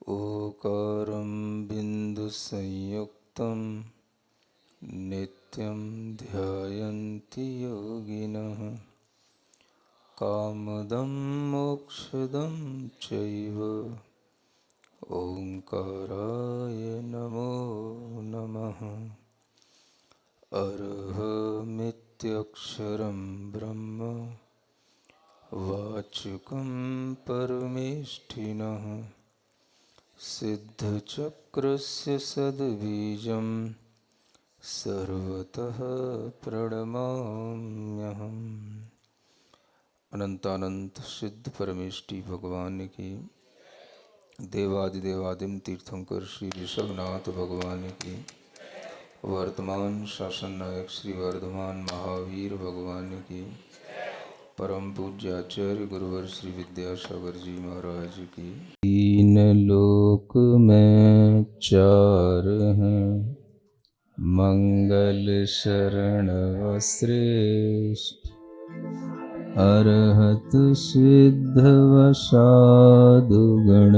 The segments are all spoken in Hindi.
ओकारं बिन्दुसंयुक्तं नित्यं ध्यायन्ति योगिनः कामदं मोक्षदं चैव ओंकाराय नमो नमः। अरहमित्यक्षरं ब्रह्म वाचकं परमेष्ठिनः सिद्धचक्रस्य सद्बीजं सर्वतः प्रणमाम्यहम्। अनंतानंत सिद्ध परमेष्ठी भगवान की, देवादिदेवादिम तीर्थंकर श्री ऋषभनाथ भगवान की, वर्तमान शासन नायक श्री वर्धमान महावीर भगवान की, परम पूज्य आचार्य गुरुवर श्री विद्यासागर जी महाराज की। तीन लोक में चार हैं, मंगल शरण श्रेष्ठ, अरहत सिद्ध वसादुगण,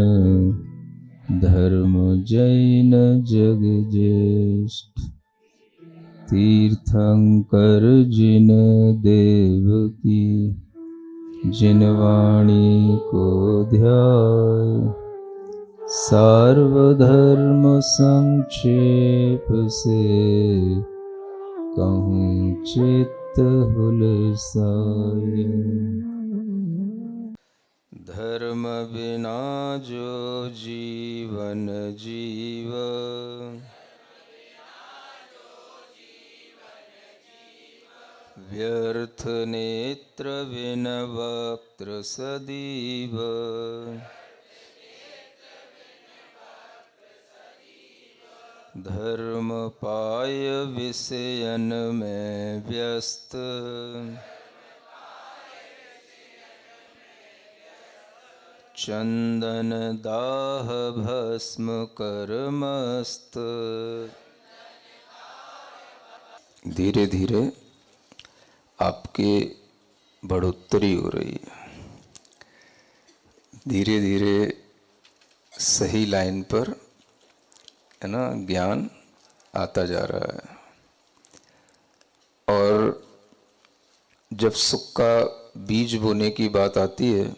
धर्म जैन जग ज्येष्ठ। तीर्थंकर जिन देव की, जिन वाणी को ध्याय, सार्वधर्म संक्षेप से कहूँ चित्त हुलसाए। धर्म बिना जो जीवन जीव, व्यर्थ नेत्र बिन वक्त्र सदीव। धर्म पाय विषयन में व्यस्त, चंदन दाह भस्म कर मस्त। धीरे धीरे आपके बढ़ोतरी हो रही है, धीरे धीरे सही लाइन पर है ना, ज्ञान आता जा रहा है। और जब सुख का बीज बोने की बात आती है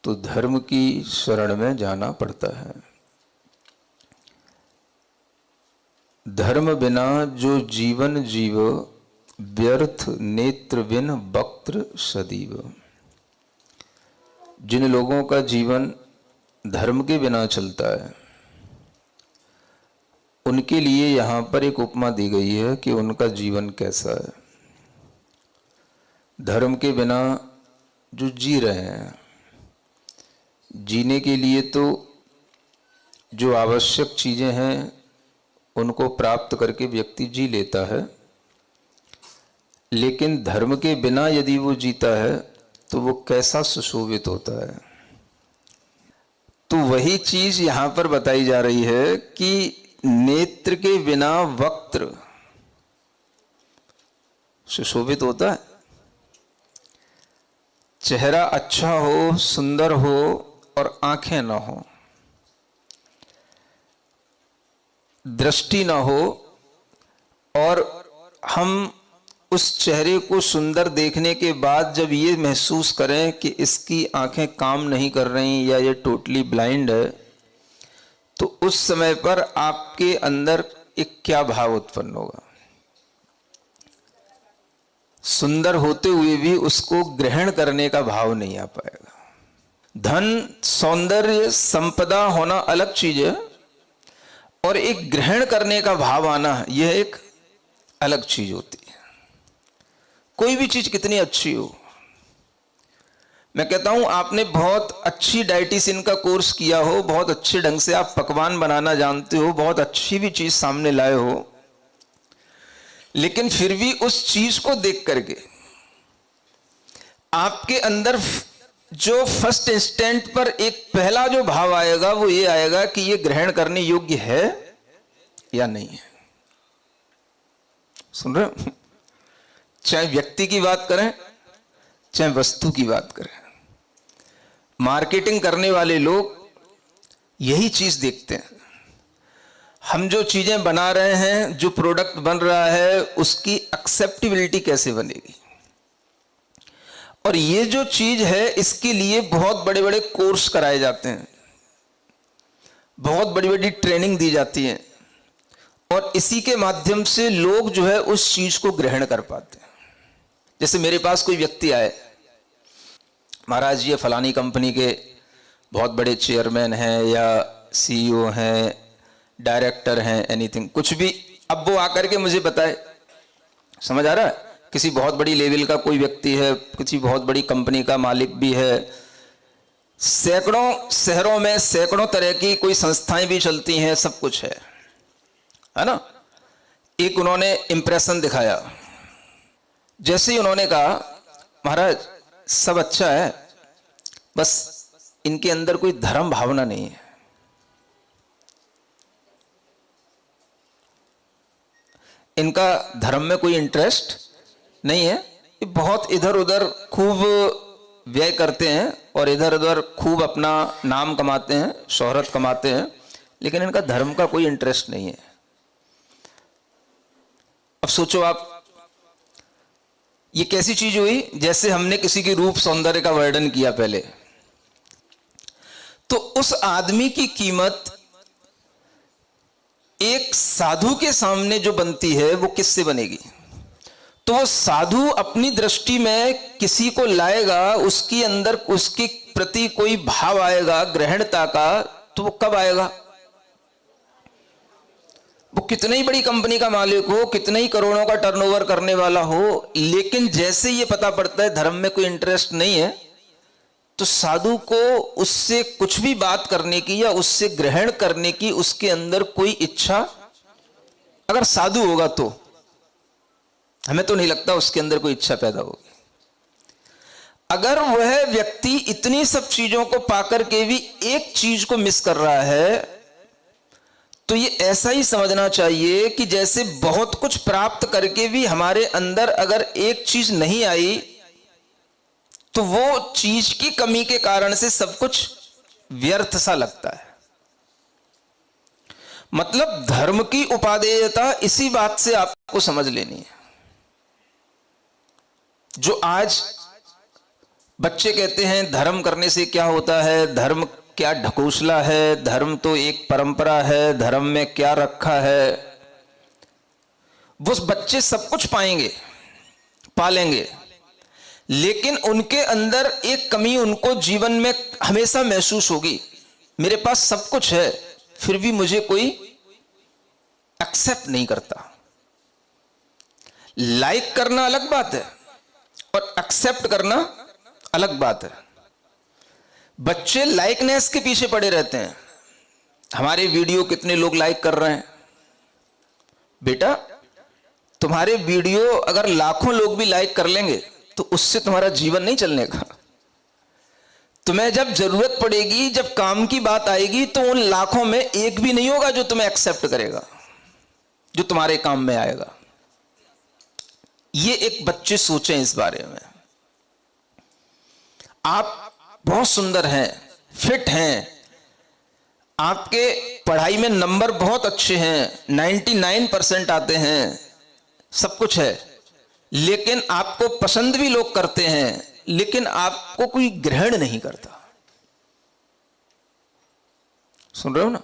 तो धर्म की शरण में जाना पड़ता है। धर्म बिना जो जीवन जीव, व्यर्थ नेत्र बिन वक्त्र सदीव। जिन लोगों का जीवन धर्म के बिना चलता है, उनके लिए यहाँ पर एक उपमा दी गई है कि उनका जीवन कैसा है। धर्म के बिना जो जी रहे हैं, जीने के लिए तो जो आवश्यक चीजें हैं उनको प्राप्त करके व्यक्ति जी लेता है, लेकिन धर्म के बिना यदि वो जीता है तो वो कैसा सुशोभित होता है। तो वही चीज यहां पर बताई जा रही है कि नेत्र के बिना वक्त्र सुशोभित होता है। चेहरा अच्छा हो, सुंदर हो और आंखें ना हो, दृष्टि ना हो, और हम उस चेहरे को सुंदर देखने के बाद जब ये महसूस करें कि इसकी आंखें काम नहीं कर रही या ये टोटली ब्लाइंड है, तो उस समय पर आपके अंदर एक क्या भाव उत्पन्न होगा। सुंदर होते हुए भी उसको ग्रहण करने का भाव नहीं आ पाएगा। धन, सौंदर्य, संपदा होना अलग चीज है, और एक ग्रहण करने का भाव आना यह एक अलग चीज होती है। कोई भी चीज कितनी अच्छी हो, मैं कहता हूं आपने बहुत अच्छी डाइटिशियन का कोर्स किया हो, बहुत अच्छे ढंग से आप पकवान बनाना जानते हो, बहुत अच्छी भी चीज सामने लाए हो, लेकिन फिर भी उस चीज को देख करके आपके अंदर जो फर्स्ट इंस्टेंट पर एक पहला जो भाव आएगा वो ये आएगा कि ये ग्रहण करने योग्य है या नहीं है। सुन रहे हो? चाहे व्यक्ति की बात करें, चाहे वस्तु की बात करें, मार्केटिंग करने वाले लोग यही चीज देखते हैं। हम जो चीजें बना रहे हैं, जो प्रोडक्ट बन रहा है, उसकी एक्सेप्टेबिलिटी कैसे बनेगी। और ये जो चीज है, इसके लिए बहुत बड़े बड़े कोर्स कराए जाते हैं, बहुत बड़ी बड़ी ट्रेनिंग दी जाती है, और इसी के माध्यम से लोग जो है उस चीज को ग्रहण कर पाते हैं। जैसे मेरे पास कोई व्यक्ति आए, महाराज ये फलानी कंपनी के बहुत बड़े चेयरमैन हैं या सीईओ हैं, डायरेक्टर हैं, एनीथिंग, कुछ भी। अब वो आकर के मुझे बताए, समझ आ रहा है, किसी बहुत बड़ी लेवल का कोई व्यक्ति है, किसी बहुत बड़ी कंपनी का मालिक भी है, सैकड़ों शहरों में सैकड़ों तरह की कोई संस्थाएं भी चलती हैं, सब कुछ है ना। एक उन्होंने इंप्रेशन दिखाया, जैसे ही उन्होंने कहा महाराज सब अच्छा है, बस इनके अंदर कोई धर्म भावना नहीं है। इनका धर्म में कोई इंटरेस्ट नहीं है, ये बहुत इधर उधर खूब व्यय करते हैं और इधर उधर खूब अपना नाम कमाते हैं, शोहरत कमाते हैं, लेकिन इनका धर्म का कोई इंटरेस्ट नहीं है। अब सोचो आप, ये कैसी चीज हुई, जैसे हमने किसी की रूप सौंदर्य का वर्णन किया पहले, तो उस आदमी की कीमत एक साधु के सामने जो बनती है वो किससे बनेगी। तो वो साधु अपनी दृष्टि में किसी को लाएगा, उसके अंदर उसके प्रति कोई भाव आएगा ग्रहणता का, तो वो कब आएगा। वो कितनी ही बड़ी कंपनी का मालिक हो, कितने ही करोड़ों का टर्नओवर करने वाला हो, लेकिन जैसे ये पता पड़ता है धर्म में कोई इंटरेस्ट नहीं है, तो साधु को उससे कुछ भी बात करने की या उससे ग्रहण करने की उसके अंदर कोई इच्छा, अगर साधु होगा तो हमें तो नहीं लगता उसके अंदर कोई इच्छा पैदा होगी। अगर वह व्यक्ति इतनी सब चीजों को पाकर के भी एक चीज को मिस कर रहा है, तो ये ऐसा ही समझना चाहिए कि जैसे बहुत कुछ प्राप्त करके भी हमारे अंदर अगर एक चीज नहीं आई, तो वो चीज की कमी के कारण से सब कुछ व्यर्थ सा लगता है। मतलब धर्म की उपादेयता इसी बात से आपको समझ लेनी है। जो आज बच्चे कहते हैं धर्म करने से क्या होता है, धर्म क्या ढकोसला है, धर्म तो एक परंपरा है, धर्म में क्या रखा है। वो बच्चे सब कुछ पाएंगे, पालेंगे, लेकिन उनके अंदर एक कमी उनको जीवन में हमेशा महसूस होगी। मेरे पास सब कुछ है, फिर भी मुझे कोई एक्सेप्ट नहीं करता। लाइक करना अलग बात है और एक्सेप्ट करना अलग बात है। बच्चे लाइकनेस के पीछे पड़े रहते हैं। हमारे वीडियो कितने लोग लाइक कर रहे हैं। बेटा, तुम्हारे वीडियो अगर लाखों लोग भी लाइक कर लेंगे तो उससे तुम्हारा जीवन नहीं चलने का। तुम्हें जब जरूरत पड़ेगी, जब काम की बात आएगी, तो उन लाखों में एक भी नहीं होगा जो तुम्हें एक्सेप्ट करेगा, जो तुम्हारे काम में आएगा। ये एक बच्चे सोचें इस बारे में। आप बहुत सुंदर हैं, फिट हैं, आपके पढ़ाई में नंबर बहुत अच्छे हैं, 99% आते हैं, सब कुछ है, लेकिन आपको पसंद भी लोग करते हैं, लेकिन आपको कोई ग्रहण नहीं करता। सुन रहे हो ना?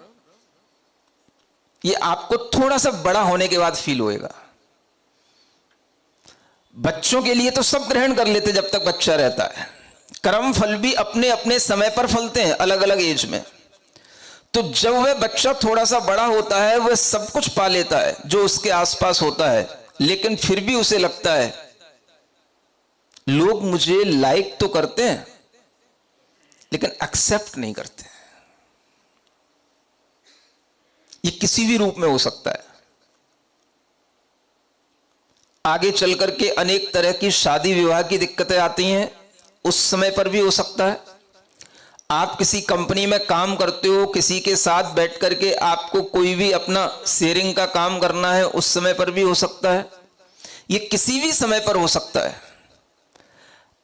ये आपको थोड़ा सा बड़ा होने के बाद फील होएगा। बच्चों के लिए तो सब ग्रहण कर लेते जब तक बच्चा रहता है। कर्म फल भी अपने अपने समय पर फलते हैं, अलग अलग एज में। तो जब वह बच्चा थोड़ा सा बड़ा होता है, वह सब कुछ पा लेता है जो उसके आसपास होता है, लेकिन फिर भी उसे लगता है लोग मुझे लाइक तो करते हैं लेकिन एक्सेप्ट नहीं करते। ये किसी भी रूप में हो सकता है। आगे चल करके अनेक तरह की शादी विवाह की दिक्कतें आती हैं, उस समय पर भी हो सकता है। आप किसी कंपनी में काम करते हो, किसी के साथ बैठ करके आपको कोई भी अपना शेयरिंग का काम करना है, उस समय पर भी हो सकता है। ये किसी भी समय पर हो सकता है।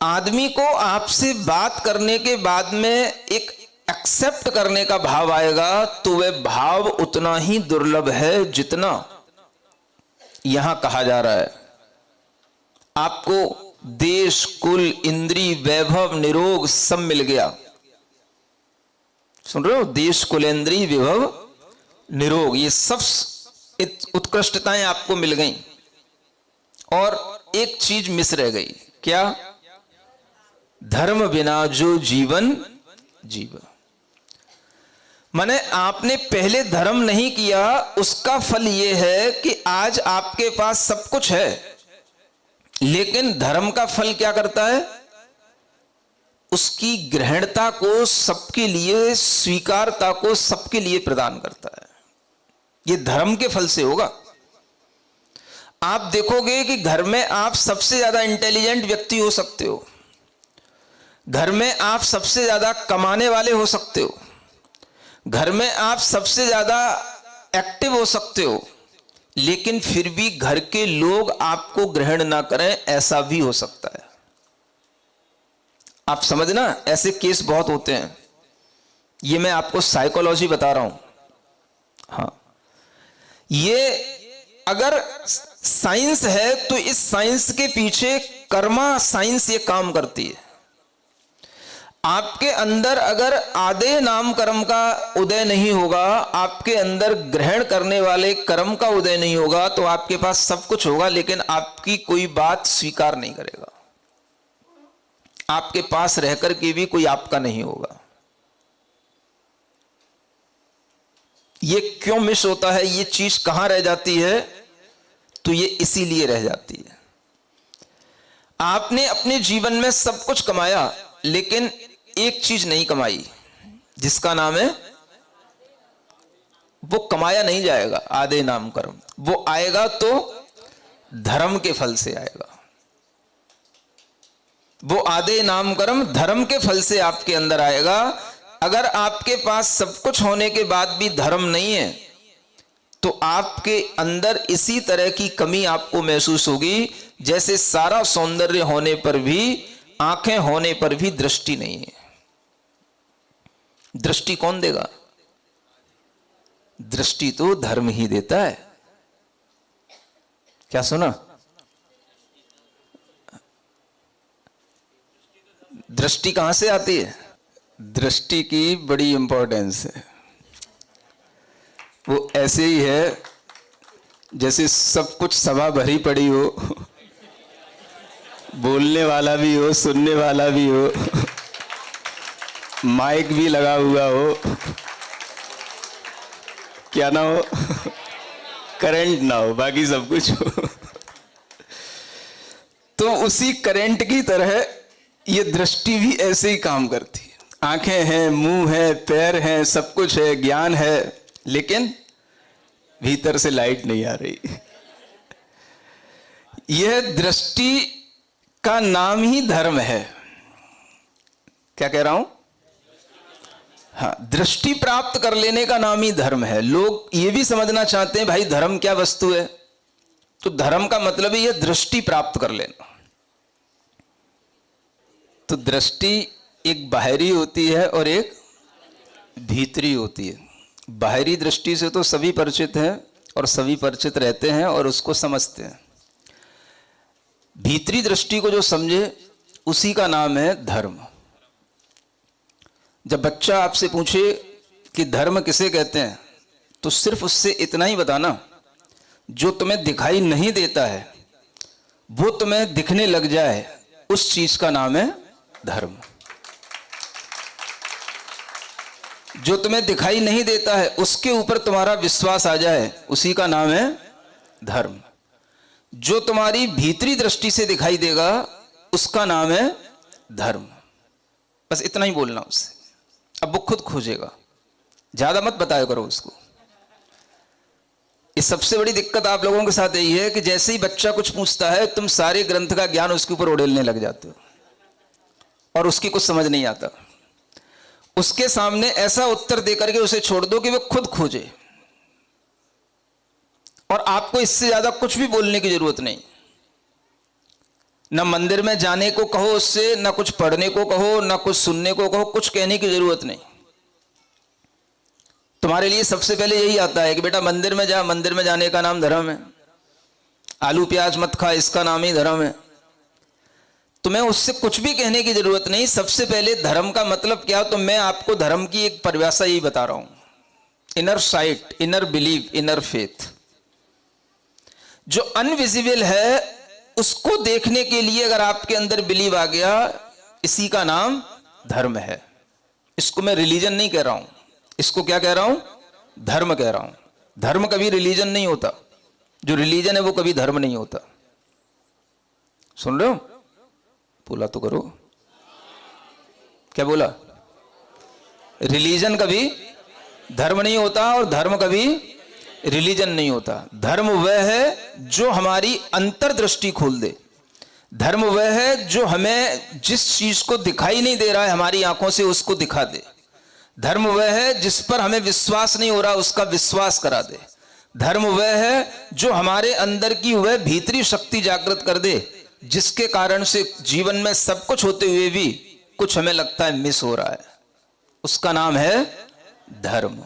आदमी को आपसे बात करने के बाद में एक एक्सेप्ट करने का भाव आएगा तो वह भाव उतना ही दुर्लभ है जितना यहां कहा जा रहा है। आपको देश, कुल, इंद्री, वैभव, निरोग सब मिल गया। सुन रहे हो? देश, कुल, इंद्री, वैभव, निरोग, ये सब उत्कृष्टताएं आपको मिल गई और एक चीज मिस रह गई। क्या? धर्म बिना जो जीवन जीव। माने आपने पहले धर्म नहीं किया, उसका फल यह है कि आज आपके पास सब कुछ है, लेकिन धर्म का फल क्या करता है? उसकी ग्रहणता को सबके लिए, स्वीकारता को सबके लिए प्रदान करता है। यह धर्म के फल से होगा। आप देखोगे कि घर में आप सबसे ज्यादा इंटेलिजेंट व्यक्ति हो सकते हो, घर में आप सबसे ज्यादा कमाने वाले हो सकते हो, घर में आप सबसे ज्यादा एक्टिव हो सकते हो, लेकिन फिर भी घर के लोग आपको ग्रहण ना करें, ऐसा भी हो सकता है। आप समझना, ऐसे केस बहुत होते हैं। ये मैं आपको साइकोलॉजी बता रहा हूं। हाँ, ये अगर साइंस है तो इस साइंस के पीछे कर्मा साइंस ये काम करती है। आपके अंदर अगर आदे नाम कर्म का उदय नहीं होगा, आपके अंदर ग्रहण करने वाले कर्म का उदय नहीं होगा, तो आपके पास सब कुछ होगा लेकिन आपकी कोई बात स्वीकार नहीं करेगा। आपके पास रहकर के भी कोई आपका नहीं होगा। ये क्यों मिस होता है? ये चीज कहां रह जाती है? तो ये इसीलिए रह जाती है। आपने अपने जीवन में सब कुछ कमाया, लेकिन एक चीज नहीं कमाई, जिसका नाम है, वो कमाया नहीं जाएगा। आदे नाम कर्म वो आएगा तो धर्म के फल से आएगा। वो आदे नाम कर्म धर्म के फल से आपके अंदर आएगा। अगर आपके पास सब कुछ होने के बाद भी धर्म नहीं है, तो आपके अंदर इसी तरह की कमी आपको महसूस होगी, जैसे सारा सौंदर्य होने पर भी, आंखें होने पर भी दृष्टि नहीं है। दृष्टि कौन देगा? दृष्टि तो धर्म ही देता है। क्या सुना? दृष्टि कहां से आती है? दृष्टि की बड़ी इंपॉर्टेंस है। वो ऐसे ही है जैसे सब कुछ सभा भरी पड़ी हो, बोलने वाला भी हो, सुनने वाला भी हो, माइक भी लगा हुआ हो, क्या ना हो, करंट ना हो, बाकी सब कुछ हो। तो उसी करंट की तरह ये दृष्टि भी ऐसे ही काम करती है। आंखें हैं, मुंह है, पैर हैं, सब कुछ है, ज्ञान है, लेकिन भीतर से लाइट नहीं आ रही। यह दृष्टि का नाम ही धर्म है। क्या कह रहा हूं? हाँ, दृष्टि प्राप्त कर लेने का नाम ही धर्म है। लोग ये भी समझना चाहते हैं भाई धर्म क्या वस्तु है, तो धर्म का मतलब ही यह दृष्टि प्राप्त कर लेना। तो दृष्टि एक बाहरी होती है और एक भीतरी होती है। बाहरी दृष्टि से तो सभी परिचित हैं और सभी परिचित रहते हैं और उसको समझते हैं। भीतरी दृष्टि को जो समझे उसी का नाम है धर्म। जब बच्चा आपसे पूछे कि धर्म किसे कहते हैं, तो सिर्फ उससे इतना ही बताना, जो तुम्हें दिखाई नहीं देता है वो तुम्हें दिखने लग जाए, उस चीज का नाम है धर्म। जो तुम्हें दिखाई नहीं देता है उसके ऊपर तुम्हारा विश्वास आ जाए, उसी का नाम है धर्म। जो तुम्हारी भीतरी दृष्टि से दिखाई देगा उसका नाम है धर्म। बस इतना ही बोलना उससे। अब वो खुद खोजेगा, ज्यादा मत बताया करो उसको। इस सबसे बड़ी दिक्कत आप लोगों के साथ यही है कि जैसे ही बच्चा कुछ पूछता है, तुम सारे ग्रंथ का ज्ञान उसके ऊपर उड़ेलने लग जाते हो और उसकी कुछ समझ नहीं आता। उसके सामने ऐसा उत्तर देकर के उसे छोड़ दो कि वो खुद खोजे, और आपको इससे ज्यादा कुछ भी बोलने की जरूरत नहीं। न मंदिर में जाने को कहो उससे, न कुछ पढ़ने को कहो, न कुछ सुनने को कहो, कुछ कहने की जरूरत नहीं। तुम्हारे लिए सबसे पहले यही आता है कि बेटा मंदिर में जा, मंदिर में जाने का नाम धर्म है। आलू प्याज मत खा, इसका नाम ही धर्म है। तुम्हें उससे कुछ भी कहने की जरूरत नहीं। सबसे पहले धर्म का मतलब क्या, तो मैं आपको धर्म की एक परिभाषा यही बता रहा हूं, inner site, inner believe, inner faith. जो अनविजिबल है उसको देखने के लिए अगर आपके अंदर बिलीव आ गया, इसी का नाम धर्म है। इसको मैं रिलीजन नहीं कह रहा हूं, इसको क्या कह रहा हूं, धर्म कह रहा हूं। धर्म कभी रिलीजन नहीं होता, जो रिलीजन है वो कभी धर्म नहीं होता। सुन रहे हो? बोला तो करो, क्या बोला? रिलीजन कभी धर्म नहीं होता और धर्म कभी रिलीजन नहीं होता। धर्म वह है जो हमारी अंतर्दृष्टि खोल दे। धर्म वह है जो हमें जिस चीज को दिखाई नहीं दे रहा है हमारी आंखों से उसको दिखा दे। धर्म वह है जिस पर हमें विश्वास नहीं हो रहा उसका विश्वास करा दे। धर्म वह है जो हमारे अंदर की वह भीतरी शक्ति जागृत कर दे जिसके कारण से जीवन में सब कुछ होते हुए भी कुछ हमें लगता है मिस हो रहा है, उसका नाम है धर्म।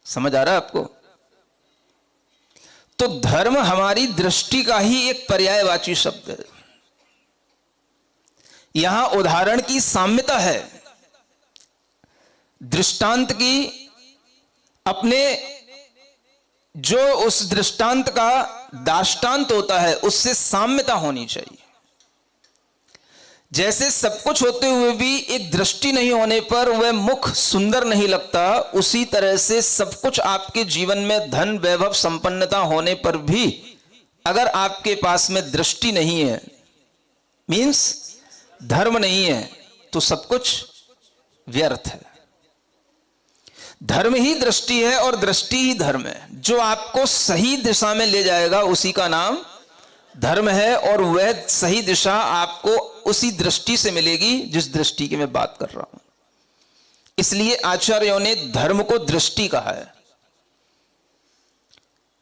समझ आ रहा है आपको? तो धर्म हमारी दृष्टि का ही एक पर्यायवाची शब्द है। यहां उदाहरण की साम्यता है, दृष्टांत की अपने जो उस दृष्टांत का दाष्टांत होता है उससे साम्यता होनी चाहिए। जैसे सब कुछ होते हुए भी एक दृष्टि नहीं होने पर वह मुख सुंदर नहीं लगता, उसी तरह से सब कुछ आपके जीवन में धन वैभव संपन्नता होने पर भी अगर आपके पास में दृष्टि नहीं है, मीन्स धर्म नहीं है, तो सब कुछ व्यर्थ है। धर्म ही दृष्टि है और दृष्टि ही धर्म है। जो आपको सही दिशा में ले जाएगा उसी का नाम धर्म है, और वह सही दिशा आपको उसी दृष्टि से मिलेगी जिस दृष्टि की मैं बात कर रहा हूं। इसलिए आचार्यों ने धर्म को दृष्टि कहा है,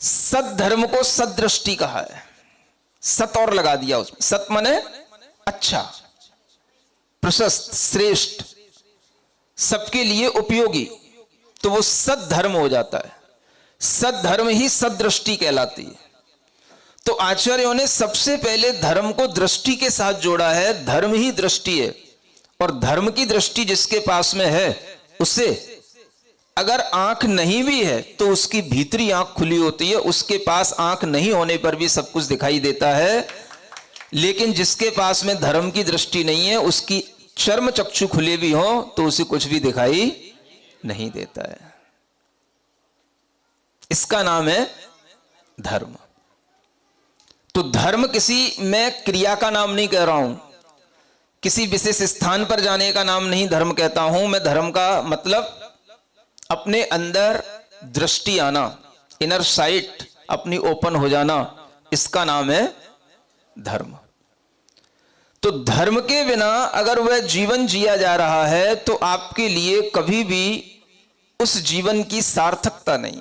सत धर्म को सदृष्टि कहा है। सत और लगा दिया उसमें, सत माने अच्छा, प्रशस्त, श्रेष्ठ, सबके लिए उपयोगी, तो वो सद धर्म हो जाता है। सद धर्म ही सदृष्टि कहलाती है। तो आचार्यों ने सबसे पहले धर्म को दृष्टि के साथ जोड़ा है। धर्म ही दृष्टि है, और धर्म की दृष्टि जिसके पास में है उसे अगर आंख नहीं भी है तो उसकी भीतरी आंख खुली होती है। उसके पास आंख नहीं होने पर भी सब कुछ दिखाई देता है, लेकिन जिसके पास में धर्म की दृष्टि नहीं है उसकी चर्म चक्षु खुले भी हो तो उसे कुछ भी दिखाई नहीं देता है। इसका नाम है धर्म। तो धर्म किसी मैं क्रिया का नाम नहीं कह रहा हूं, किसी विशेष स्थान पर जाने का नाम नहीं धर्म कहता हूं मैं। धर्म का मतलब अपने अंदर दृष्टि आना, इनर साइट अपनी ओपन हो जाना, इसका नाम है धर्म। तो धर्म के बिना अगर वह जीवन जिया जा रहा है तो आपके लिए कभी भी उस जीवन की सार्थकता नहीं।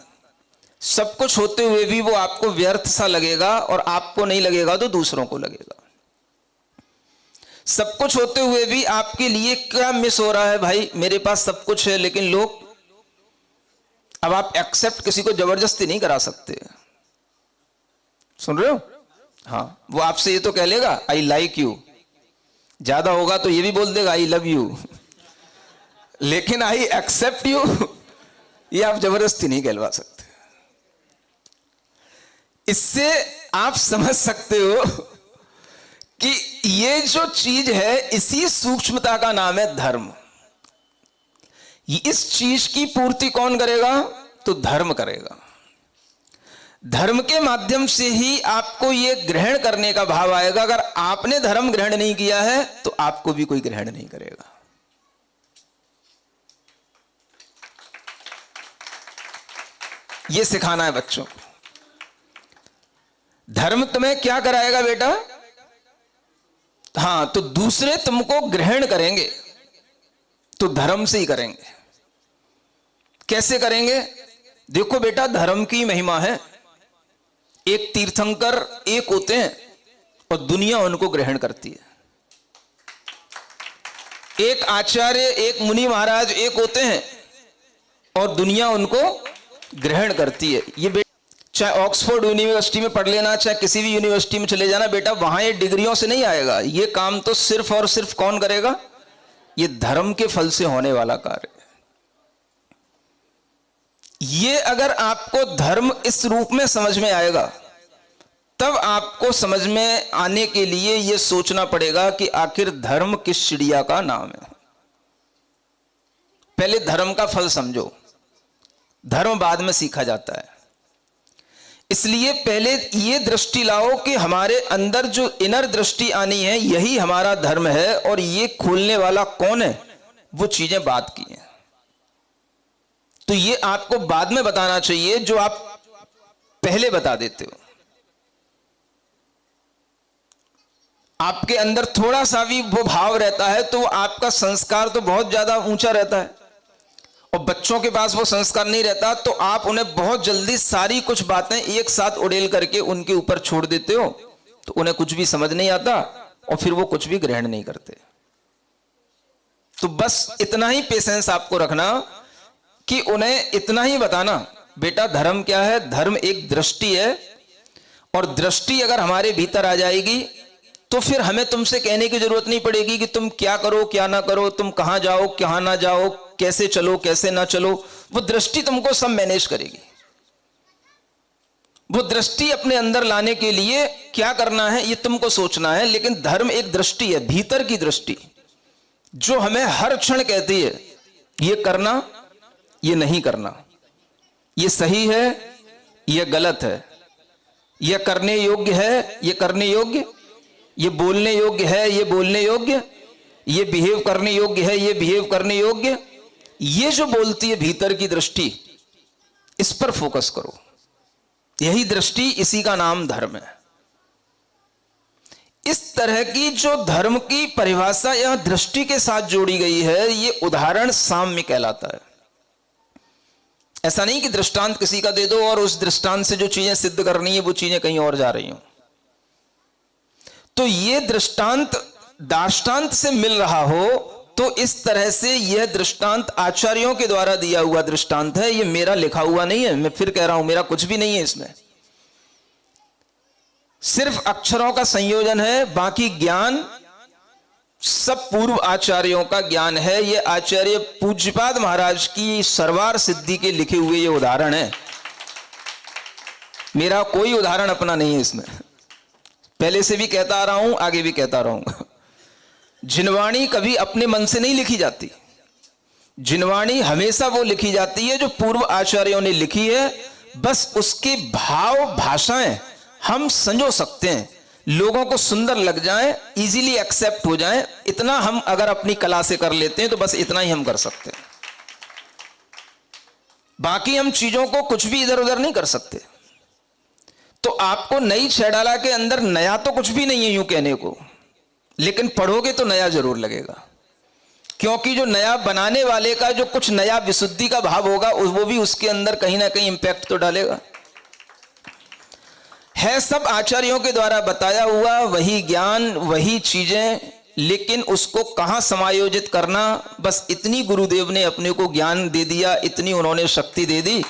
सब कुछ होते हुए भी वो आपको व्यर्थ सा लगेगा, और आपको नहीं लगेगा तो दूसरों को लगेगा। सब कुछ होते हुए भी आपके लिए क्या मिस हो रहा है? भाई मेरे पास सब कुछ है लेकिन लोग, अब आप एक्सेप्ट किसी को जबरदस्ती नहीं करा सकते। सुन रहे हो? हाँ, वो आपसे ये तो कह लेगा आई लाइक यू, ज्यादा होगा तो ये भी बोल देगा आई लव यू, लेकिन आई एक्सेप्ट यू ये आप जबरदस्ती नहीं कहलवा सकते। इससे आप समझ सकते हो कि ये जो चीज है इसी सूक्ष्मता का नाम है धर्म। इस चीज की पूर्ति कौन करेगा? तो धर्म करेगा। धर्म के माध्यम से ही आपको यह ग्रहण करने का भाव आएगा। अगर आपने धर्म ग्रहण नहीं किया है तो आपको भी कोई ग्रहण नहीं करेगा। यह सिखाना है बच्चों को। धर्म तुम्हें क्या कराएगा बेटा? हां, तो दूसरे तुमको ग्रहण करेंगे तो धर्म से ही करेंगे। कैसे करेंगे? देखो बेटा, धर्म की महिमा है। एक तीर्थंकर एक होते हैं और दुनिया उनको ग्रहण करती है। एक आचार्य, एक मुनि महाराज एक होते हैं और दुनिया उनको ग्रहण करती है। ये चाहे ऑक्सफोर्ड यूनिवर्सिटी में पढ़ लेना, चाहे किसी भी यूनिवर्सिटी में चले जाना बेटा, वहां ये डिग्रियों से नहीं आएगा। ये काम तो सिर्फ और सिर्फ कौन करेगा? ये धर्म के फल से होने वाला कार्य। ये अगर आपको धर्म इस रूप में समझ में आएगा, तब आपको समझ में आने के लिए यह सोचना पड़ेगा कि आखिर धर्म किस चिड़िया का नाम है। पहले धर्म का फल समझो, धर्म बाद में सीखा जाता है। इसलिए पहले ये दृष्टि लाओ कि हमारे अंदर जो इनर दृष्टि आनी है यही हमारा धर्म है, और ये खोलने वाला कौन है? वो चीजें बात की हैं। तो ये आपको बाद में बताना चाहिए जो आप पहले बता देते हो। आपके अंदर थोड़ा सा भी वो भाव रहता है तो आपका संस्कार तो बहुत ज्यादा ऊंचा रहता है, और बच्चों के पास वो संस्कार नहीं रहता तो आप उन्हें बहुत जल्दी सारी कुछ बातें एक साथ उड़ेल करके उनके ऊपर छोड़ देते हो, तो उन्हें कुछ भी समझ नहीं आता और फिर वो कुछ भी ग्रहण नहीं करते। तो बस इतना ही पेशेंस आपको रखना कि उन्हें इतना ही बताना, बेटा धर्म क्या है? धर्म एक दृष्टि है, और दृष्टि अगर हमारे भीतर आ जाएगी तो फिर हमें तुमसे कहने की जरूरत नहीं पड़ेगी कि तुम क्या करो क्या ना करो, तुम कहां जाओ कहां ना जाओ, कैसे चलो कैसे ना चलो। वो दृष्टि तुमको सब मैनेज करेगी। वो दृष्टि अपने अंदर लाने के लिए क्या करना है ये तुमको सोचना है। लेकिन धर्म एक दृष्टि है, भीतर की दृष्टि, जो हमें हर क्षण कहती है ये करना ये नहीं करना, ये सही है ये गलत है, ये करने योग्य है ये करने योग्य, ये बोलने योग्य है ये बोलने योग्य, ये बिहेव करने योग्य है ये बिहेव करने योग्य। ये जो बोलती है भीतर की दृष्टि, इस पर फोकस करो। यही दृष्टि, इसी का नाम धर्म है। इस तरह की जो धर्म की परिभाषा यहां दृष्टि के साथ जोड़ी गई है, ये उदाहरण साम्य कहलाता है। ऐसा नहीं कि दृष्टांत किसी का दे दो और उस दृष्टांत से जो चीजें सिद्ध करनी है वो चीजें कहीं और जा रही हो। तो ये दृष्टांत दाष्टांत से मिल रहा हो तो इस तरह से यह दृष्टांत आचार्यों के द्वारा दिया हुआ दृष्टांत है। ये मेरा लिखा हुआ नहीं है, मैं फिर कह रहा हूं मेरा कुछ भी नहीं है इसमें, सिर्फ अक्षरों का संयोजन है। बाकी ज्ञान सब पूर्व आचार्यों का ज्ञान है। ये आचार्य पूज्यपाद महाराज की सर्वार सिद्धि के लिखे हुए ये उदाहरण है। मेरा कोई उदाहरण अपना नहीं है इसमें, पहले से भी कहता आ रहा हूं, आगे भी कहता रहूंगा। जिनवाणी कभी अपने मन से नहीं लिखी जाती। जिनवाणी हमेशा वो लिखी जाती है जो पूर्व आचार्यों ने लिखी है। बस उसके भाव भाषाएं हम संजो सकते हैं, लोगों को सुंदर लग जाएं, इजीली एक्सेप्ट हो जाएं। इतना हम अगर अपनी कला से कर लेते हैं तो बस इतना ही हम कर सकते हैं। बाकी हम चीजों को कुछ भी इधर उधर नहीं कर सकते। तो आपको नई छैडाला के अंदर नया तो कुछ भी नहीं है यूं कहने को, लेकिन पढ़ोगे तो नया जरूर लगेगा, क्योंकि जो नया बनाने वाले का जो कुछ नया विशुद्धि का भाव होगा वो भी उसके अंदर कहीं ना कहीं इंपैक्ट तो डालेगा। है सब आचार्यों के द्वारा बताया हुआ वही ज्ञान वही चीजें, लेकिन उसको कहां समायोजित करना, बस इतनी गुरुदेव ने अपने को ज्ञान दे दिया, इतनी उन्होंने शक्ति दे दी,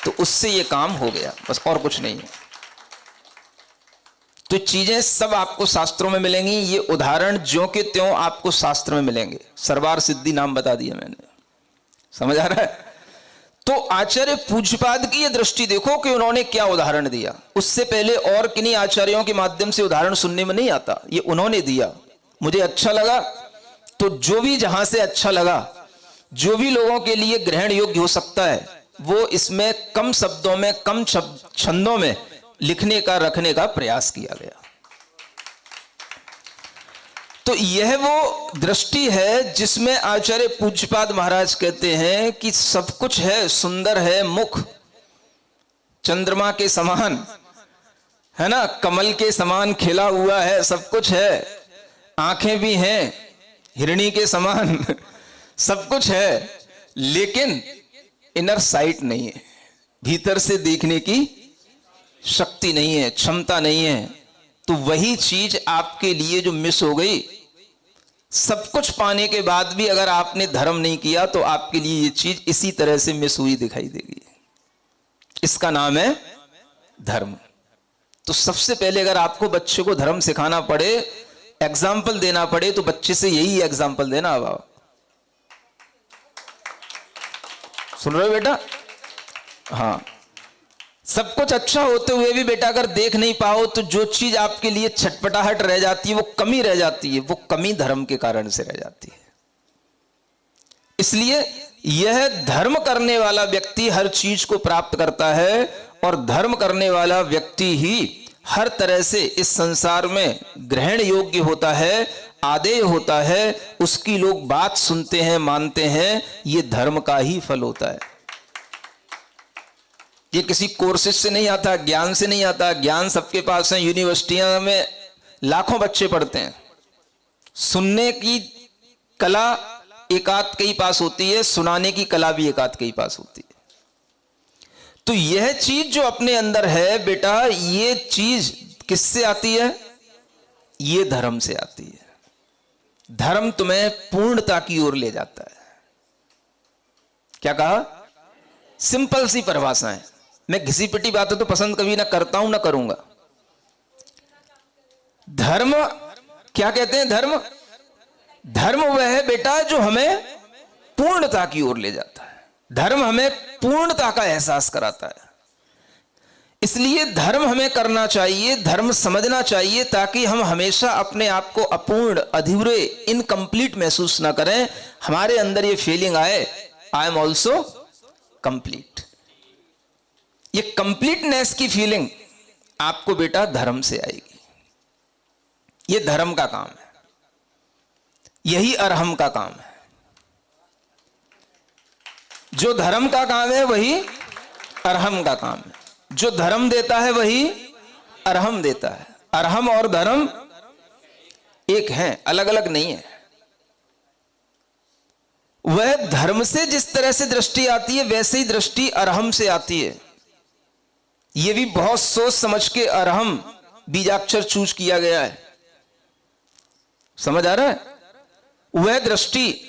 तो उससे ये काम हो गया, बस और कुछ नहीं है। तो चीजें सब आपको शास्त्रों में मिलेंगी। ये उदाहरण ज्यों के त्यों आपको शास्त्र में मिलेंगे। सर्वार सिद्धि नाम बता दिया मैंने, समझ आ रहा है? तो आचार्य पूज्यपाद की ये दृष्टि देखो कि उन्होंने क्या उदाहरण दिया। उससे पहले और किन्हीं आचार्यों के माध्यम से उदाहरण सुनने में नहीं आता, ये उन्होंने दिया। मुझे अच्छा लगा, तो जो भी जहां से अच्छा लगा, जो भी लोगों के लिए ग्रहण योग्य हो सकता है, वो इसमें कम शब्दों में कम छंदों में लिखने का रखने का प्रयास किया गया। तो यह वो दृष्टि है जिसमें आचार्य पूज्यपाद महाराज कहते हैं कि सब कुछ है, सुंदर है, मुख चंद्रमा के समान है ना, कमल के समान खिला हुआ है, सब कुछ है, आंखें भी हैं हिरणी के समान सब कुछ है, लेकिन इनर साइट नहीं है, भीतर से देखने की शक्ति नहीं है, क्षमता नहीं है। तो वही चीज आपके लिए जो मिस हो गई सब कुछ पाने के बाद भी अगर आपने धर्म नहीं किया तो आपके लिए ये चीज इसी तरह से मिस हुई दिखाई देगी। इसका नाम है धर्म। तो सबसे पहले अगर आपको बच्चे को धर्म सिखाना पड़े, एग्जाम्पल देना पड़े, तो बच्चे से यही एग्जाम्पल देना। अब आप सुन रहे हो बेटा? हाँ, सब कुछ अच्छा होते हुए भी बेटा अगर देख नहीं पाओ तो जो चीज आपके लिए छटपटाहट रह जाती है, वो कमी रह जाती है, वो कमी धर्म के कारण से रह जाती है। इसलिए यह धर्म करने वाला व्यक्ति हर चीज को प्राप्त करता है, और धर्म करने वाला व्यक्ति ही हर तरह से इस संसार में ग्रहण योग्य होता है, आदेय होता है, उसकी लोग बात सुनते हैं, मानते हैं। ये धर्म का ही फल होता है। ये किसी कोर्सेज से नहीं आता, ज्ञान से नहीं आता। ज्ञान सबके पास है, यूनिवर्सिटियों में लाखों बच्चे पढ़ते हैं। सुनने की कला एकाध कई पास होती है, सुनाने की कला भी एकाध कई पास होती है। तो यह चीज जो अपने अंदर है बेटा, ये चीज किससे आती है? ये धर्म से आती है। धर्म तुम्हें पूर्णता की ओर ले जाता है। क्या कहा? सिंपल सी परिभाषा है। मैं घिसी पिटी बातें तो पसंद कभी ना करता हूं ना करूंगा। धर्म क्या कहते हैं? धर्म वह है बेटा जो हमें पूर्णता की ओर ले जाता है। धर्म हमें पूर्णता का एहसास कराता है। इसलिए धर्म हमें करना चाहिए, धर्म समझना चाहिए, ताकि हम हमेशा अपने आप को अपूर्ण, अधूरे, इनकम्प्लीट महसूस ना करें। हमारे अंदर ये फीलिंग आए, आई एम ऑल्सो कंप्लीट। ये कंप्लीटनेस की फीलिंग आपको बेटा धर्म से आएगी। ये धर्म का काम है, यही अरहम का काम है। जो धर्म का काम है वही अरहम का काम है। जो धर्म देता है वही अरहम देता है। अरहम और धर्म एक हैं, अलग अलग नहीं है। वह धर्म से जिस तरह से दृष्टि आती है, वैसे ही दृष्टि अरहम से आती है। यह भी बहुत सोच समझ के अरहम बीजाक्षर चूज किया गया है। समझ आ रहा है? वह दृष्टि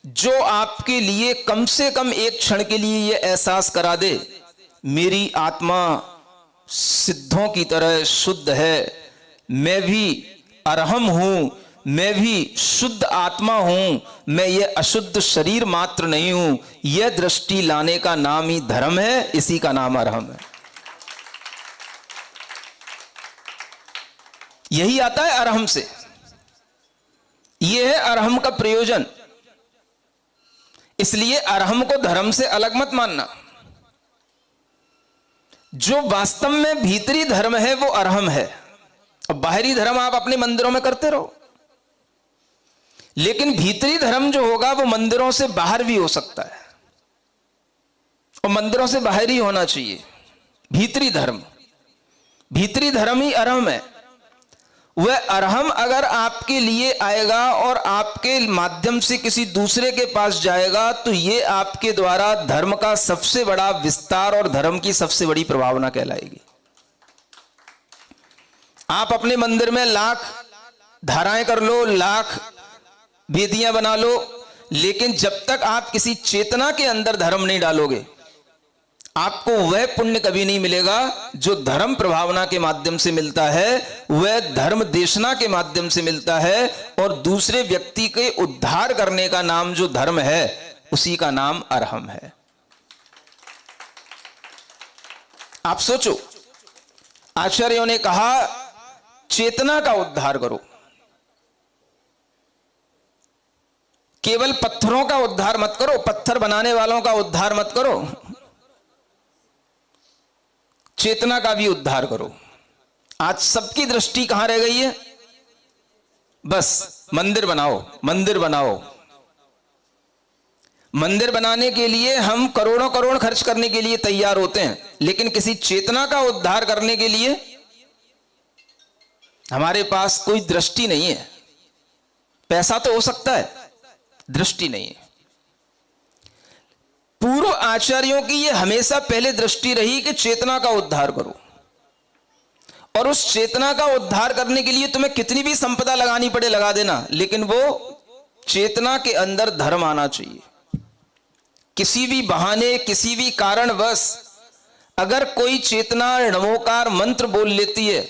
जो आपके लिए कम से कम एक क्षण के लिए यह एहसास करा दे, मेरी आत्मा सिद्धों की तरह शुद्ध है, मैं भी अरहम हूं, मैं भी शुद्ध आत्मा हूं, मैं ये अशुद्ध शरीर मात्र नहीं हूं। यह दृष्टि लाने का नाम ही धर्म है, इसी का नाम अरहम है। यही आता है अरहम से। यह है अरहम का प्रयोजन। इसलिए अरहम को धर्म से अलग मत मानना। जो वास्तव में भीतरी धर्म है वो अरहम है। अब बाहरी धर्म आप अपने मंदिरों में करते रहो, लेकिन भीतरी धर्म जो होगा वो मंदिरों से बाहर भी हो सकता है, और मंदिरों से बाहर ही होना चाहिए। भीतरी धर्म ही अरहम है। वह अरहम अगर आपके लिए आएगा और आपके माध्यम से किसी दूसरे के पास जाएगा, तो यह आपके द्वारा धर्म का सबसे बड़ा विस्तार और धर्म की सबसे बड़ी प्रभावना कहलाएगी। आप अपने मंदिर में लाख धाराएं कर लो, लाख वेदियां बना लो, लेकिन जब तक आप किसी चेतना के अंदर धर्म नहीं डालोगे, आपको वह पुण्य कभी नहीं मिलेगा जो धर्म प्रभावना के माध्यम से मिलता है। वह धर्म देशना के माध्यम से मिलता है, और दूसरे व्यक्ति के उद्धार करने का नाम जो धर्म है, उसी का नाम अरहम है। आप सोचो, आचार्यों ने कहा चेतना का उद्धार करो। केवल पत्थरों का उद्धार मत करो, पत्थर बनाने वालों का उद्धार मत करो, चेतना का भी उद्धार करो। आज सबकी दृष्टि कहां रह गई है? बस मंदिर बनाओ, मंदिर बनाओ। मंदिर बनाने के लिए हम करोड़ों करोड़ खर्च करने के लिए तैयार होते हैं, लेकिन किसी चेतना का उद्धार करने के लिए हमारे पास कोई दृष्टि नहीं है। पैसा तो हो सकता है, दृष्टि नहीं है। पूर्व आचार्यों की यह हमेशा पहले दृष्टि रही कि चेतना का उद्धार करो, और उस चेतना का उद्धार करने के लिए तुम्हें कितनी भी संपदा लगानी पड़े लगा देना, लेकिन वो चेतना के अंदर धर्म आना चाहिए। किसी भी बहाने, किसी भी कारणवश अगर कोई चेतना नमोकार मंत्र बोल लेती है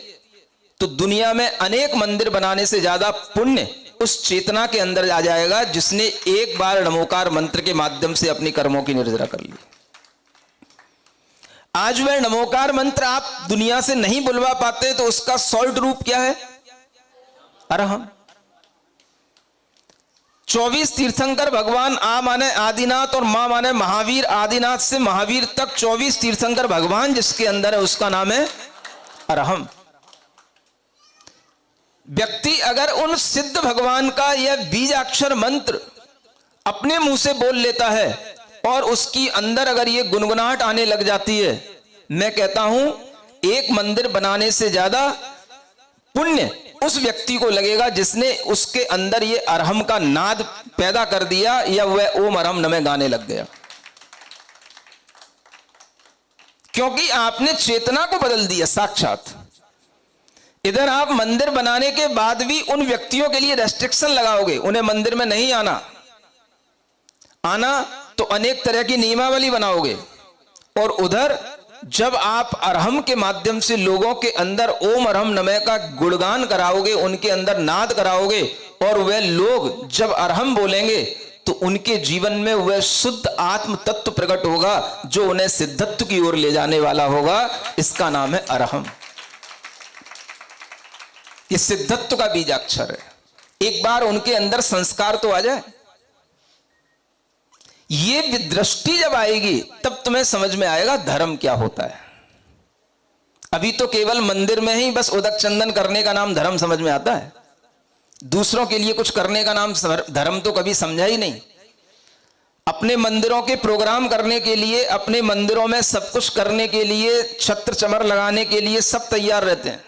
तो दुनिया में अनेक मंदिर बनाने से ज्यादा पुण्य उस चेतना के अंदर आ जाएगा जिसने एक बार नमोकार मंत्र के माध्यम से अपनी कर्मों की निर्जरा कर ली। आज वह नमोकार मंत्र आप दुनिया से नहीं बुलवा पाते तो उसका सॉल्ट रूप क्या है? अरहम। 24 तीर्थंकर भगवान, आ माने आदिनाथ और मां माने महावीर। आदिनाथ से महावीर तक 24 तीर्थंकर भगवान जिसके अंदर है उसका नाम है अरहम। व्यक्ति अगर उन सिद्ध भगवान का यह बीजाक्षर मंत्र अपने मुंह से बोल लेता है और उसकी अंदर अगर ये गुनगुनाहट आने लग जाती है, मैं कहता हूं एक मंदिर बनाने से ज्यादा पुण्य उस व्यक्ति को लगेगा जिसने उसके अंदर ये अरहम का नाद पैदा कर दिया या वह ओम अरहम नमः गाने लग गया। क्योंकि आपने चेतना को बदल दिया साक्षात। इधर आप मंदिर बनाने के बाद भी उन व्यक्तियों के लिए रेस्ट्रिक्शन लगाओगे, उन्हें मंदिर में नहीं आना तो अनेक तरह की नियमावली बनाओगे। और उधर जब आप अरहम के माध्यम से लोगों के अंदर ओम अरहम नमः का गुणगान कराओगे, उनके अंदर नाद कराओगे, और वह लोग जब अरहम बोलेंगे तो उनके जीवन में वह शुद्ध आत्म तत्व प्रकट होगा जो उन्हें सिद्धत्व की ओर ले जाने वाला होगा। इसका नाम है अरहम। ये सिद्धत्व का बीजाक्षर है। एक बार उनके अंदर संस्कार तो आ जाए, ये दृष्टि जब आएगी तब तुम्हें समझ में आएगा धर्म क्या होता है। अभी तो केवल मंदिर में ही बस उदक चंदन करने का नाम धर्म समझ में आता है, दूसरों के लिए कुछ करने का नाम धर्म तो कभी समझा ही नहीं। अपने मंदिरों के प्रोग्राम करने के लिए, अपने मंदिरों में सब कुछ करने के लिए, छत्र चमर लगाने के लिए सब तैयार रहते हैं,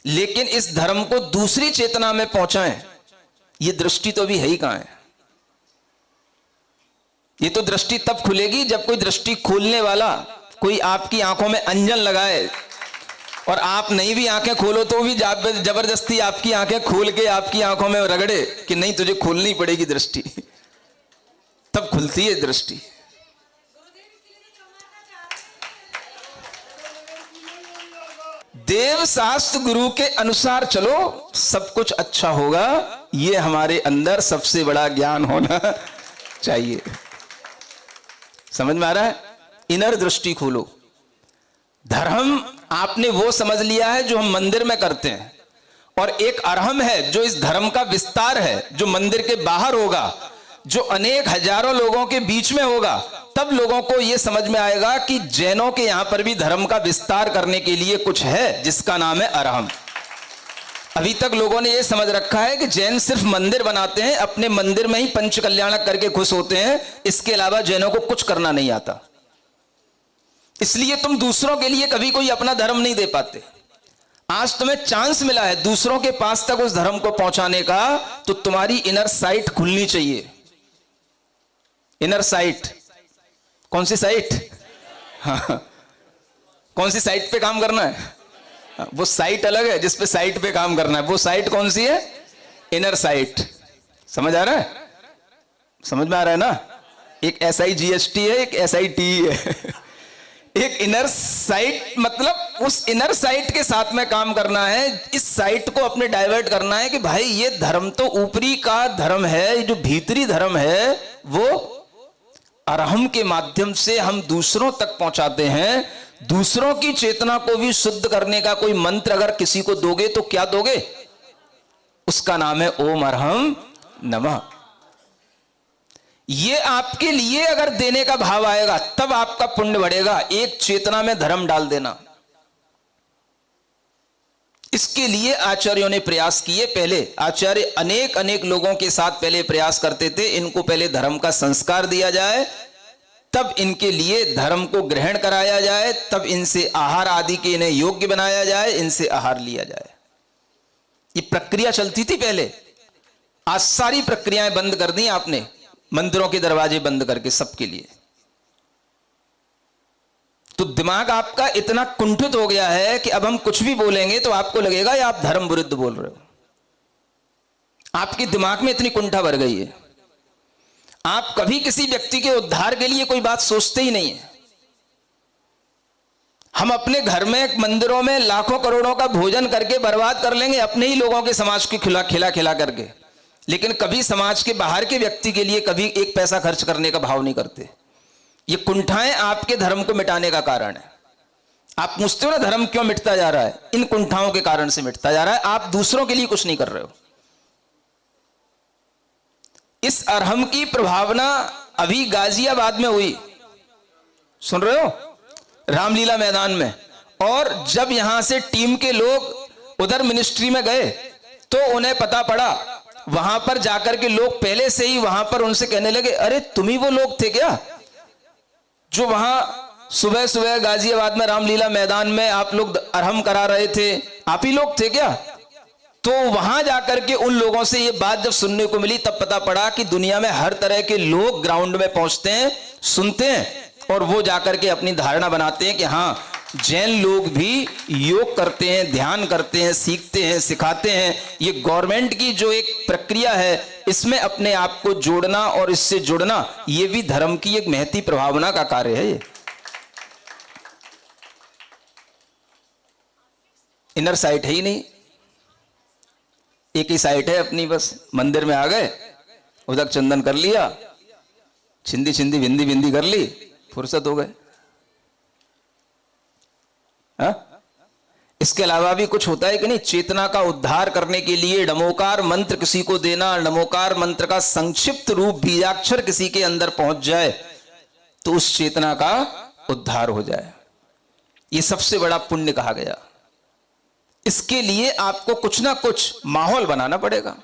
लेकिन इस धर्म को दूसरी चेतना में पहुंचाएं, ये दृष्टि तो भी है ही कहां है। ये तो दृष्टि तब खुलेगी जब कोई दृष्टि खोलने वाला कोई आपकी आंखों में अंजन लगाए, और आप नहीं भी आंखें खोलो तो भी जबरदस्ती आपकी आंखें खोल के आपकी आंखों में रगड़े कि नहीं तुझे खोलनी पड़ेगी दृष्टि, तब खुलती है दृष्टि। देव शास्त्र गुरु के अनुसार चलो, सब कुछ अच्छा होगा। ये हमारे अंदर सबसे बड़ा ज्ञान होना चाहिए। समझ में आ रहा है? इनर दृष्टि खोलो। धर्म आपने वो समझ लिया है जो हम मंदिर में करते हैं, और एक अरहम है जो इस धर्म का विस्तार है, जो मंदिर के बाहर होगा, जो अनेक हजारों लोगों के बीच में होगा। तब लोगों को यह समझ में आएगा कि जैनों के यहां पर भी धर्म का विस्तार करने के लिए कुछ है जिसका नाम है अरहम। अभी तक लोगों ने यह समझ रखा है कि जैन सिर्फ मंदिर बनाते हैं, अपने मंदिर में ही पंच कल्याणक करके खुश होते हैं, इसके अलावा जैनों को कुछ करना नहीं आता। इसलिए तुम दूसरों के लिए कभी कोई अपना धर्म नहीं दे पाते। आज तुम्हें चांस मिला है दूसरों के पास तक उस धर्म को पहुंचाने का, तो तुम्हारी इनर साइट खुलनी चाहिए। इनर साइट, कौन सी साइट? हाँ, कौन सी साइट पे काम करना है? वो साइट अलग है जिस पे साइट पे काम करना है। वो साइट कौन सी है? Inner site. समझ आ रहा है? समझ में आ रहा है ना? एक SIGST है, एक SIT है। एक इनर साइट मतलब उस इनर साइट के साथ में काम करना है। इस साइट को अपने डाइवर्ट करना है कि भाई ये धर्म तो ऊपरी का धर्म है, जो भीतरी धर्म है वो अरहम के माध्यम से हम दूसरों तक पहुंचाते हैं। दूसरों की चेतना को भी शुद्ध करने का कोई मंत्र अगर किसी को दोगे तो क्या दोगे? उसका नाम है ओम अरहम नमः। ये आपके लिए अगर देने का भाव आएगा तब आपका पुण्य बढ़ेगा। एक चेतना में धर्म डाल देना, इसके लिए आचार्यों ने प्रयास किए। पहले आचार्य अनेक अनेक लोगों के साथ पहले प्रयास करते थे, इनको पहले धर्म का संस्कार दिया जाए, तब इनके लिए धर्म को ग्रहण कराया जाए, तब इनसे आहार आदि के इन्हें योग्य बनाया जाए, इनसे आहार लिया जाए। ये प्रक्रिया चलती थी पहले। आज सारी प्रक्रियाएं बंद कर दी आपने, मंदिरों के दरवाजे बंद करके सबके लिए। तो दिमाग आपका इतना कुंठित हो गया है कि अब हम कुछ भी बोलेंगे तो आपको लगेगा या आप धर्म विरुद्ध बोल रहे हो। आपके दिमाग में इतनी कुंठा भर गई है, आप कभी किसी व्यक्ति के उद्धार के लिए कोई बात सोचते ही नहीं है। हम अपने घर में मंदिरों में लाखों करोड़ों का भोजन करके बर्बाद कर लेंगे अपने ही लोगों के समाज की खिला करके, लेकिन कभी समाज के बाहर के व्यक्ति के लिए कभी एक पैसा खर्च करने का भाव नहीं करते। ये कुंठाएं आपके धर्म को मिटाने का कारण है। आप पूछते हो ना धर्म क्यों मिटता जा रहा है, इन कुंठाओं के कारण से मिटता जा रहा है। आप दूसरों के लिए कुछ नहीं कर रहे हो। इस अरहम की प्रभावना अभी गाजियाबाद में हुई, सुन रहे हो, रामलीला मैदान में। और जब यहां से टीम के लोग उधर मिनिस्ट्री में गए तो उन्हें पता पड़ा, वहां पर जाकर के लोग पहले से ही वहां पर उनसे कहने लगे, अरे तुम ही वो लोग थे क्या जो वहां सुबह सुबह गाजियाबाद में रामलीला मैदान में आप लोग अरहम करा रहे थे, आप ही लोग थे क्या? तो वहां जाकर के उन लोगों से ये बात जब सुनने को मिली तब पता पड़ा कि दुनिया में हर तरह के लोग ग्राउंड में पहुंचते हैं, सुनते हैं और वो जाकर के अपनी धारणा बनाते हैं कि हाँ, जैन लोग भी योग करते हैं, ध्यान करते हैं, सीखते हैं, सिखाते हैं। ये गवर्नमेंट की जो एक प्रक्रिया है, इसमें अपने आप को जोड़ना और इससे जुड़ना, ये भी धर्म की एक महती प्रभावना का कार्य है। ये इनर साइट है ही नहीं, एक ही साइट है अपनी, बस मंदिर में आ गए, उदक चंदन कर लिया, छिंदी छिंदी बिंदी बिंदी कर ली, फुर्सत हो गए। इसके अलावा भी कुछ होता है कि नहीं? चेतना का उद्धार करने के लिए नमोकार मंत्र किसी को देना, नमोकार मंत्र का संक्षिप्त रूप बीजाक्षर किसी के अंदर पहुंच जाए तो उस चेतना का उद्धार हो जाए, ये सबसे बड़ा पुण्य कहा गया। इसके लिए आपको कुछ ना कुछ माहौल बनाना पड़ेगा।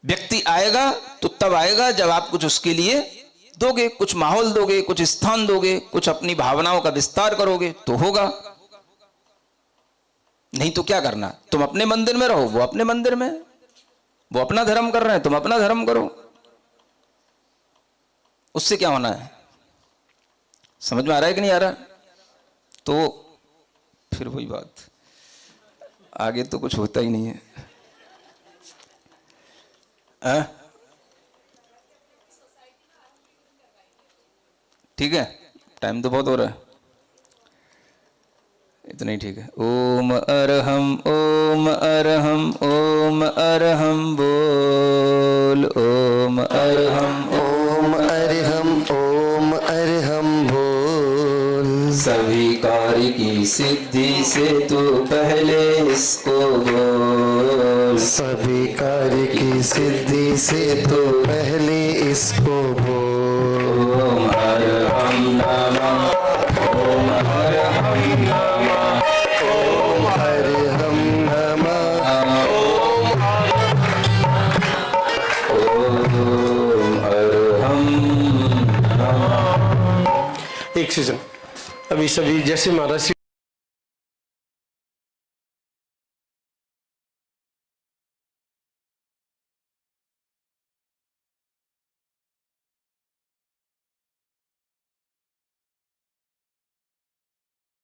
व्यक्ति आएगा तो तब आएगा जब आप कुछ उसके लिए दोगे, कुछ माहौल दोगे, कुछ स्थान दोगे, कुछ अपनी भावनाओं का विस्तार करोगे तो होगा। नहीं तो क्या करना, तुम अपने मंदिर में रहो, वो अपने मंदिर में, वो अपना धर्म कर रहे हैं, तुम अपना धर्म करो, उससे क्या होना है? समझ में आ रहा है कि नहीं आ रहा? तो फिर वही बात, आगे तो कुछ होता ही नहीं है। ठीक है, टाइम तो बहुत हो रहा है, इतना ही ठीक है। ओम अरहम ओम अरहम ओम अरहम बोल, ओम अरहम ओम अरहम ओम अरहम बोल। सभी कार्य की सिद्धि से तू पहले इसको बोल, सभी कार्य की सिद्धि से तो पहले इसको बोल। ओम अरहम नमः ओम अरहम नमः ओम अरहम नमः ओम अरहम नमः। एक सीजन अभी सभी जैसे महाराज